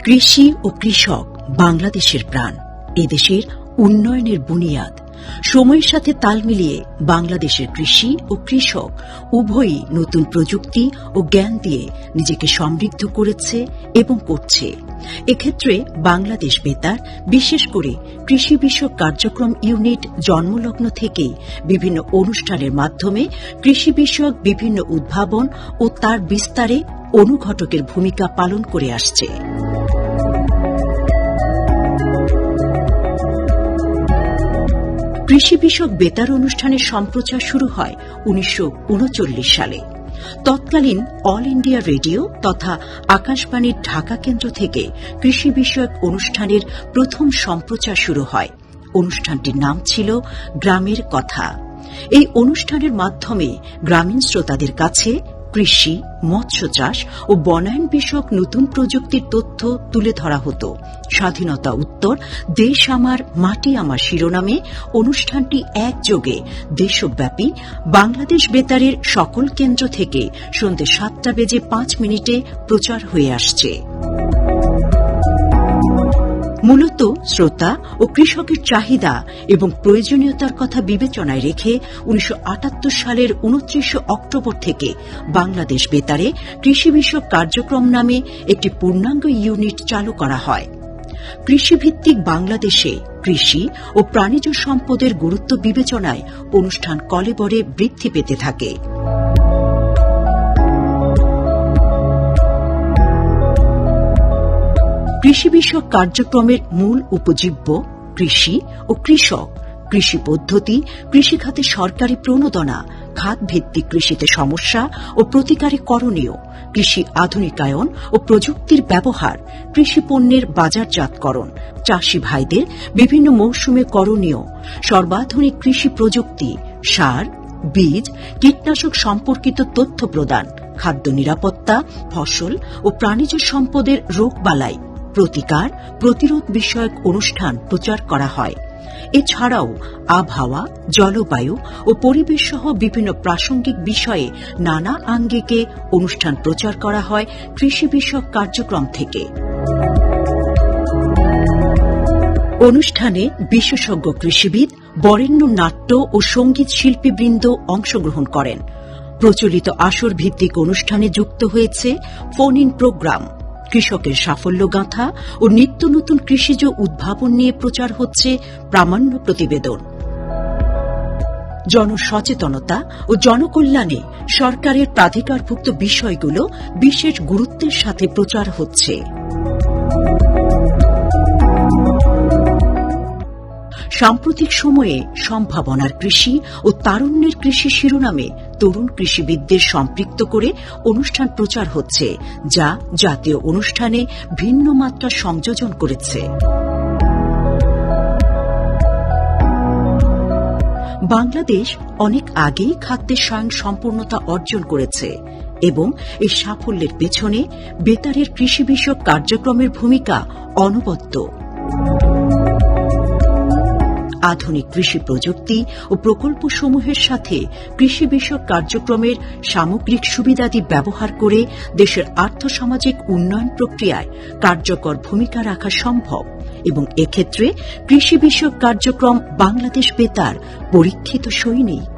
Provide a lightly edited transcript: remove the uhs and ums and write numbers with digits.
কৃষি ও কৃষক বাংলাদেশের প্রাণ, এদেশের উন্নয়নের বুনিয়াদ। সময়ের সাথে তাল মিলিয়ে বাংলাদেশের কৃষি ও কৃষক উভয়ই নতুন প্রযুক্তি ও জ্ঞান দিয়ে নিজেকে সমৃদ্ধ করেছে এবং করছে। এক্ষেত্রে বাংলাদেশ বেতার বিশেষ করে কৃষি বিষয়ক কার্যক্রম ইউনিট জন্মলগ্ন থেকেই বিভিন্ন অনুষ্ঠানের মাধ্যমে কৃষি বিষয়ক বিভিন্ন উদ্ভাবন ও তার বিস্তারে অনুঘটকের ভূমিকা পালন করে আসছে। কৃষি বিষয়ক বেতার অনুষ্ঠানের সম্প্রচার শুরু হয় 1939 সালে। তৎকালীন অল ইন্ডিয়া রেডিও তথা আকাশবাণীর ঢাকা কেন্দ্র থেকে কৃষি বিষয়ক অনুষ্ঠানের প্রথম সম্প্রচার শুরু হয়। অনুষ্ঠানটির নাম ছিল গ্রামের কথা। এই অনুষ্ঠানের মাধ্যমে গ্রামীণ শ্রোতাদের কাছে কৃষি, মৎস্য চাষ ও বনায়ন বিষয়ক নতুন প্রযুক্তির তথ্য তুলে ধরা হতো। স্বাধীনতা উত্তর দেশ আমার মাটি আমার শিরোনামে অনুষ্ঠানটি একযোগে দেশব্যাপী বাংলাদেশ বেতারের সকল কেন্দ্র থেকে সন্ধ্যে 7:05 প্রচার হয়ে আসছে। মূলত শ্রোতা ও কৃষকের চাহিদা এবং প্রয়োজনীয়তার কথা বিবেচনায় রেখে 1978 সালের 29 অক্টোবর থেকে বাংলাদেশ বেতারে কৃষি বিষয়ক কার্যক্রম নামে একটি পূর্ণাঙ্গ ইউনিট চালু করা হয়। কৃষিভিত্তিক বাংলাদেশে কৃষি ও প্রাণিজ সম্পদের গুরুত্ব বিবেচনায় অনুষ্ঠান কলেবরে বৃদ্ধি পেতে থাকে। কৃষি বিষয়ক কার্যক্রমের মূল উপজীব্য কৃষি ও কৃষক, কৃষি পদ্ধতি, কৃষিখাতে সরকারি প্রণোদনা, খাতভিত্তিক কৃষিতে সমস্যা ও প্রতিকারে করণীয়, কৃষি আধুনিকায়ন ও প্রযুক্তির ব্যবহার, কৃষি পণ্যের বাজারজাতকরণ, চাষী ভাইদের বিভিন্ন মৌসুমে করণীয়, সর্বাধুনিক কৃষি প্রযুক্তি, সার, বীজ, কীটনাশক সম্পর্কিত তথ্য প্রদান, খাদ্য নিরাপত্তা, ফসল ও প্রাণিজ সম্পদের রোগবালাই, প্রতিকার, প্রতিরোধ বিষয়ক অনুষ্ঠান প্রচার করা হয়। এছাড়াও আবহাওয়া, জলবায়ু ও পরিবেশ সহ বিভিন্ন প্রাসঙ্গিক বিষয়ে নানা আঙ্গিকে অনুষ্ঠান প্রচার করা হয় কৃষি বিষয়ক কার্যক্রম থেকে। অনুষ্ঠানে বিশেষজ্ঞ কৃষিবিদ, বরেণ্য নাট্য ও সঙ্গীত শিল্পীবৃন্দ অংশগ্রহণ করেন। প্রচলিত আসর ভিত্তিক অনুষ্ঠানে যুক্ত হয়েছে ফোন ইন প্রোগ্রাম। কৃষকের সাফল্যগাথা ও নিত্য নতুন কৃষিজ উদ্ভাবন নিয়ে প্রচার হচ্ছে প্রামাণ্য প্রতিবেদন। জনসচেতনতা ও জনকল্যাণে সরকারের প্রাধিকারভুক্ত বিষয়গুলো বিশেষ গুরুত্বের সাথে প্রচার হচ্ছে। সাম্প্রতিক সময়ে সম্ভাবনার কৃষি ও তারুণ্যের কৃষি শিরোনামে তরুণ কৃষিবিদদের সম্পৃক্ত করে অনুষ্ঠান প্রচার হচ্ছে, যা জাতীয় অনুষ্ঠানে ভিন্ন মাত্রা সংযোজন করেছে। বাংলাদেশ অনেক আগেই খাদ্যে স্বয়ংসম্পূর্ণতা অর্জন করেছে এবং এই সাফল্যের পেছনে বেতারের কৃষি বিষয়ক কার্যক্রমের ভূমিকা অনবদ্য। আধুনিক কৃষি প্রযুক্তি ও প্রকল্পসমূহের সাথে কৃষি বিষয়ক কার্যক্রমের সামগ্রিক সুবিধাদি ব্যবহার করে দেশের আর্থসামাজিক উন্নয়ন প্রক্রিয়ায় কার্যকর ভূমিকা রাখা সম্ভব এবং এক্ষেত্রে কৃষি বিষয়ক কার্যক্রম বাংলাদেশ বেতার পরীক্ষিত সৈনিক।